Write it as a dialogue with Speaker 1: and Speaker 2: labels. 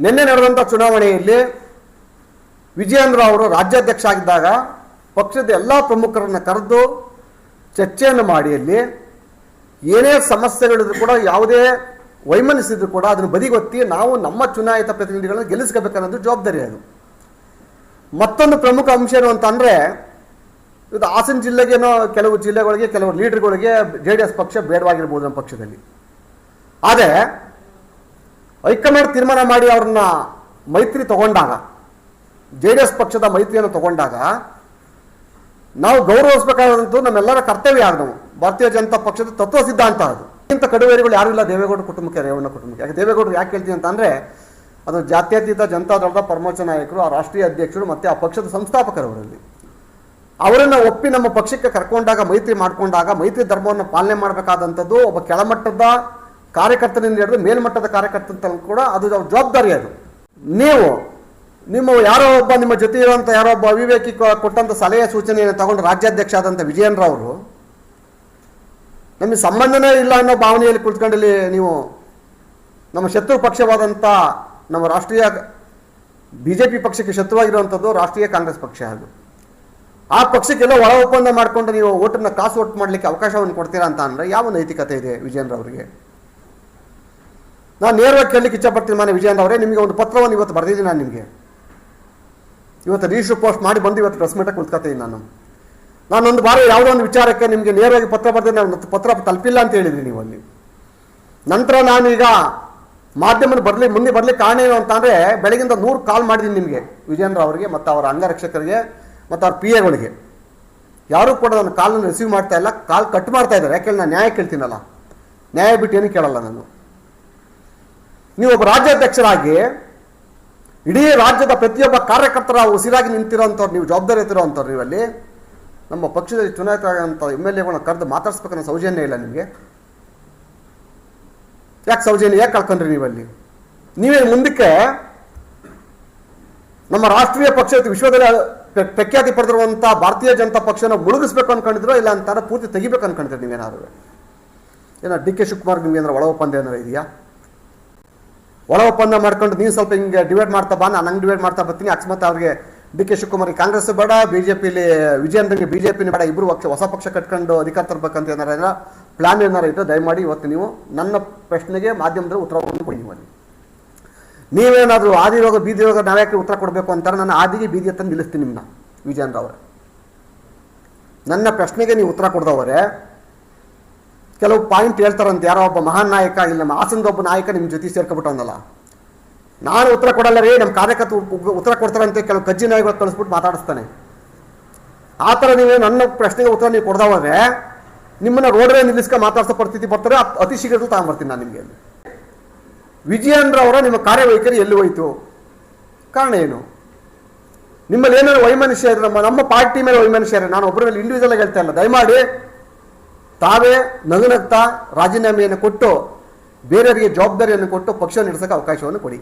Speaker 1: ನಿನ್ನೆ ನಡೆದಂಥ ಚುನಾವಣೆಯಲ್ಲಿ ವಿಜಯೇಂದ್ರ ಅವರು ರಾಜ್ಯಾಧ್ಯಕ್ಷ ಆಗಿದ್ದಾಗ ಪಕ್ಷದ ಎಲ್ಲ ಪ್ರಮುಖರನ್ನು ಕರೆದು ಚರ್ಚೆಯನ್ನು ಮಾಡಿ ಅಲ್ಲಿ ಏನೇ ಸಮಸ್ಯೆಗಳಿದ್ರು ಕೂಡ ಯಾವುದೇ ವೈಮನಸ್ಸಿದ್ರು ಕೂಡ ಅದನ್ನು ಬದಿಗೊತ್ತಿ ನಾವು ನಮ್ಮ ಚುನಾಯಿತ ಪ್ರತಿನಿಧಿಗಳನ್ನು ಗೆಲ್ಲಿಸ್ಕೋಬೇಕನ್ನೋದು ಜವಾಬ್ದಾರಿ. ಅದು ಮತ್ತೊಂದು ಪ್ರಮುಖ ಅಂಶ ಏನು ಅಂತಂದರೆ, ಇದು ಹಾಸನ ಜಿಲ್ಲೆಗೇನೋ ಕೆಲವು ಜಿಲ್ಲೆಗಳಿಗೆ ಕೆಲವು ಲೀಡರ್ಗಳಿಗೆ JDS ಪಕ್ಷ ಬೇಡವಾಗಿರ್ಬೋದು ನಮ್ಮ ಪಕ್ಷದಲ್ಲಿ. ಆದರೆ ಹೈಕಮಾಂಡ್ ತೀರ್ಮಾನ ಮಾಡಿ ಅವ್ರನ್ನ ಮೈತ್ರಿ ತಗೊಂಡಾಗ, JDS ಪಕ್ಷದ ಮೈತ್ರಿಯನ್ನು ತಗೊಂಡಾಗ ನಾವು ಗೌರವಿಸಬೇಕಾದಂಥದ್ದು ನಮ್ಮೆಲ್ಲರ ಕರ್ತವ್ಯ. ಆಗ ನಾವು ಭಾರತೀಯ ಜನತಾ ಪಕ್ಷದ ತತ್ವ ಸಿದ್ಧಾಂತ. ಅದು ಇಂಥ ಕಡುವೇರಿಗಳು ಯಾರೂ ಇಲ್ಲ ದೇವೇಗೌಡರ ಕುಟುಂಬಕ್ಕೆ, ರೇವಣ್ಣ ಕುಟುಂಬಕ್ಕೆ. ಯಾಕೆ ದೇವೇಗೌಡರು ಯಾಕೆ ಹೇಳ್ತೀನಿ ಅಂತಂದರೆ, ಅದು ಜಾತ್ಯತೀತ ಜನತಾದಳದ ಪರಮೋಚ್ಚ ನಾಯಕರು, ಆ ರಾಷ್ಟ್ರೀಯ ಅಧ್ಯಕ್ಷರು ಮತ್ತು ಆ ಪಕ್ಷದ ಸಂಸ್ಥಾಪಕರವರಲ್ಲಿ. ಅವರನ್ನು ಒಪ್ಪಿ ನಮ್ಮ ಪಕ್ಷಕ್ಕೆ ಕರ್ಕೊಂಡಾಗ, ಮೈತ್ರಿ ಮಾಡಿಕೊಂಡಾಗ, ಮೈತ್ರಿ ಧರ್ಮವನ್ನು ಪಾಲನೆ ಮಾಡಬೇಕಾದಂಥದ್ದು ಒಬ್ಬ ಕೆಳಮಟ್ಟದ ಕಾರ್ಯಕರ್ತನಿಂದ ಹಿಡಿದು ಮೇಲ್ಮಟ್ಟದ ಕಾರ್ಯಕರ್ತನ ಕೂಡ ಅದು ಜವಾಬ್ದಾರಿ. ಅದು ನೀವು ಯಾರೋ ಒಬ್ಬ ನಿಮ್ಮ ಜೊತೆ ಇರುವಂಥ ಯಾರೋ ಒಬ್ಬ ಅವಿವೇಕಿ ಕೊಟ್ಟಂಥ ಸಲಹೆ ಸೂಚನೆಯನ್ನು ತಗೊಂಡು ರಾಜ್ಯಾಧ್ಯಕ್ಷ ಆದಂಥ ವಿಜಯೇಂದ್ರ ಅವರು ನಮಗೆ ಸಂಬಂಧನೇ ಇಲ್ಲ ಅನ್ನೋ ಭಾವನೆಯಲ್ಲಿ ಕುಳಿತುಕೊಂಡಲ್ಲಿ ನೀವು ನಮ್ಮ ಶತ್ರು ಪಕ್ಷವಾದಂಥ ನಮ್ಮ ರಾಷ್ಟ್ರೀಯ BJP ಪಕ್ಷಕ್ಕೆ ಶತ್ರುವಾಗಿರುವಂಥದ್ದು ರಾಷ್ಟ್ರೀಯ ಕಾಂಗ್ರೆಸ್ ಪಕ್ಷ. ಅದು ಆ ಪಕ್ಷಕ್ಕೆಲ್ಲ ಒಳ ಒಪ್ಪಂದ ಮಾಡಿಕೊಂಡು ನೀವು ಓಟನ್ನು ಕಾಸು ಓಟ್ ಮಾಡಲಿಕ್ಕೆ ಅವಕಾಶವನ್ನು ಕೊಡ್ತೀರಾ ಅಂತ ಅಂದರೆ ಯಾವ ನೈತಿಕತೆ ಇದೆ ವಿಜಯೇಂದ್ರ ಅವರಿಗೆ? ನಾನು ನೇರವಾಗಿ ಕೇಳಲಿಕ್ಕೆ ಇಚ್ಛಪಡ್ತೀನಿ. ಮಾನ್ಯ ವಿಜಯೇಂದ್ರ ಅವರೇ, ನಿಮಗೆ ಒಂದು ಪತ್ರವನ್ನು ಇವತ್ತು ಬರೆದಿದ್ದೀನಿ. ನಾನು ನಿಮಗೆ ಇವತ್ತು ರಿಜಿಸ್ಟರ್ ಪೋಸ್ಟ್ ಮಾಡಿ ಬಂದು ಇವತ್ತು ಪ್ರೆಸ್ ಮೀಟಾಗಿ ಕುಳಿತುಕೊತೀನಿ. ನಾನೊಂದು ಬಾರಿ ಯಾವುದೋ ಒಂದು ವಿಚಾರಕ್ಕೆ ನಿಮಗೆ ನೇರವಾಗಿ ಪತ್ರ ಬರೆದು ನಾನು ಪತ್ರ ತಲುಪಿಲ್ಲ ಅಂತ ಹೇಳಿದ್ರಿ ನೀವು ಅಲ್ಲಿ. ನಂತರ ನಾನೀಗ ಮಾಧ್ಯಮದ ಮುಂದೆ ಬರಲಿಕ್ಕೆ ಕಾರಣ ಏನು ಅಂತಂದರೆ, ಬೆಳಗಿಂದ 100 ಕಾಲ್ ಮಾಡಿದ್ದೀನಿ ನಿಮಗೆ, ವಿಜಯೇಂದ್ರ ಅವರಿಗೆ ಮತ್ತು ಅವರ ಅಂಗರಕ್ಷಕರಿಗೆ ಮತ್ತು ಅವ್ರ PAಗಳಿಗೆ. ಯಾರೂ ಕೂಡ ನನ್ನ ಕಾಲನ್ನು ರಿಸೀವ್ ಮಾಡ್ತಾ ಇಲ್ಲ, ಕಾಲ್ ಕಟ್ ಮಾಡ್ತಾ ಇದ್ದಾರೆ. ಯಾಕೆಂದ್ರೆ ನಾನು ನ್ಯಾಯ ಕೇಳ್ತೀನಲ್ಲ, ನ್ಯಾಯ ಬಿಟ್ಟು ಏನು ಕೇಳಲ್ಲ ನಾನು. ನೀವು ಒಬ್ಬ ರಾಜ್ಯಾಧ್ಯಕ್ಷರಾಗಿ ಇಡೀ ರಾಜ್ಯದ ಪ್ರತಿಯೊಬ್ಬ ಕಾರ್ಯಕರ್ತರ ಉಸಿರಾಗಿ ನಿಂತಿರೋಂಥವ್ರು, ನೀವು ಜವಾಬ್ದಾರಿ ಇರೋಂಥವ್ರು. ನೀವಲ್ಲಿ ನಮ್ಮ ಪಕ್ಷದಲ್ಲಿ ಚುನಾಯಿತರಾದಂಥ MLAಗಳನ್ನ ಕರೆದು ಮಾತಾಡಿಸ್ಬೇಕನ್ನೋ ಸೌಜನ್ಯ ಇಲ್ಲ ನಿಮಗೆ. ಯಾಕೆ ಸೌಜನ್ಯ ಯಾಕೆ ಕಳ್ಕೊಂಡ್ರಿ ನೀವಲ್ಲಿ? ನೀವೇ ಮುಂದಕ್ಕೆ ನಮ್ಮ ರಾಷ್ಟ್ರೀಯ ಪಕ್ಷ ವಿಶ್ವದಲ್ಲಿ ಪ್ರಖ್ಯಾತಿ ಪಡೆದಿರುವಂಥ ಭಾರತೀಯ ಜನತಾ ಪಕ್ಷನ ಮುಳುಗಿಸ್ಬೇಕು ಅನ್ಕೊಂಡಿದ್ರು, ಇಲ್ಲ ಅಂತಾರೆ ಪೂರ್ತಿ ತೆಗಿಬೇಕು ಅನ್ಕೊಂಡಿದ್ರು ನೀವೇನಾದ್ರು? ಏನೋ DK ಶಿವಕುಮಾರ್ ನಿಮ್ಗೆ ಏನಾರು ಒಳ ಒಪ್ಪಂದ ಏನಾರು ಇದೆಯಾ? ಒಳ ಒಪ್ಪಂದ ಮಾಡ್ಕೊಂಡು ನೀವು ಸ್ವಲ್ಪ ಹಿಂಗೆ ಡಿವೈಡ್ ಮಾಡ್ತಾ ಬಾ, ನಾನು ಹಂಗೆ ಡಿವೈಡ್ ಮಾಡ್ತಾ ಬರ್ತೀನಿ. ಅಕಸ್ಮಾತ್ ಅವ್ರಿಗೆ DK ಶಿವಕುಮಾರ್ಗೆ ಕಾಂಗ್ರೆಸ್ ಬೇಡ, BJPಲಿ ವಿಜಯೇಂದ್ರಗೆ BJPನ ಬೇಡ, ಇಬ್ಬರು ಹೊಸ ಪಕ್ಷ ಕಟ್ಕೊಂಡು ಅಧಿಕಾರ ತರಬೇಕಂತ ಏನಾರ ಪ್ಲಾನ್ ಏನಾರು ಇತ್ತು, ದಯಮಾಡಿ ಇವತ್ತು ನೀವು ನನ್ನ ಪ್ರಶ್ನೆಗೆ ಮಾಧ್ಯಮದಲ್ಲಿ ಉತ್ತರವನ್ನು ಕೊಡಿ. ನೀವೇನಾದರೂ ಆದಿರೋಗ ಬೀದಿರೋಗ ನಾವ್ಯಾಕೆ ಉತ್ತರ ಕೊಡಬೇಕು ಅಂತಾರೆ? ನಾನು ಆದಿಗೆ ಬೀದಿ ಹತ್ತ ನಿಲ್ಲಿಸ್ತೀನಿ ನಿಮ್ಮನ್ನ ವಿಜಯೇಂದ್ರ ಅವರೇ. ನನ್ನ ಪ್ರಶ್ನೆಗೆ ನೀವು ಉತ್ತರ ಕೊಡ್ದವರೇ ಕೆಲವು ಪಾಯಿಂಟ್ ಹೇಳ್ತಾರಂತೆ. ಯಾರೋ ಒಬ್ಬ ಮಹಾನ್ ನಾಯಕ, ಇಲ್ಲ ನಮ್ಮ ಹಾಸನದ ಒಬ್ಬ ನಾಯಕ ನಿಮ್ಮ ಜೊತೆ ಸೇರ್ಕೊಬಿಟ್ಟವನಲ್ಲ, ನಾನು ಉತ್ತರ ಕೊಡಲ್ಲ ರೀ, ನಮ್ಮ ಕಾರ್ಯಕರ್ತರು ಉತ್ತರ ಕೊಡ್ತಾರಂತೆ ಕೆಲವು ಕಜ್ಜಿ ನಾಯಿಗಳು ಕಳಿಸ್ಬಿಟ್ಟು ಮಾತಾಡಿಸ್ತಾನೆ. ಆ ಥರ ನೀವು ನನ್ನ ಪ್ರಶ್ನೆಗೆ ಉತ್ತರ ನೀವು ಕೊಡ್ದವ್ರೆ ನಿಮ್ಮನ್ನು ರೋಡ್ವೇ ನಿಲ್ಲಿಸ್ಕೊಂಡು ಮಾತಾಡ್ಸೋ ಪರಿಸ್ಥಿತಿ ಬರ್ತಾರೆ. ಅತಿ ಶೀಘ್ರದಲ್ಲಿ ತಗೊಂಡ್ಬರ್ತೀನಿ ನಾನು ನಿಮಗೆ. ವಿಜಯೇಂದ್ರ ಅವರ ನಿಮ್ಮ ಕಾರ್ಯವೈಖರಿ ಎಲ್ಲಿ ಹೋಯಿತು? ಕಾರಣ ಏನು? ನಿಮ್ಮಲ್ಲಿ ಏನಾದ್ರು ವೈಮನಸ್ಯ ಇದ್ರೆ, ನಮ್ಮ ಪಾರ್ಟಿ ಮೇಲೆ ವೈಮನಸ್ಯ ಇದ್ರೆ, ನಾನು ಒಬ್ಬರ ಮೇಲೆ ಇಂಡಿವಿಜುವಲ್ ಆಗಿ ಹೇಳ್ತಾ ಇಲ್ಲ, ದಯಮಾಡಿ ತಾವೇ ನಗುನಗ್ತಾ ರಾಜೀನಾಮೆಯನ್ನು ಕೊಟ್ಟು ಬೇರೆಯವರಿಗೆ ಜವಾಬ್ದಾರಿಯನ್ನು ಕೊಟ್ಟು ಪಕ್ಷ ನಡೆಸೋಕೆ ಅವಕಾಶವನ್ನು ಕೊಡಿ.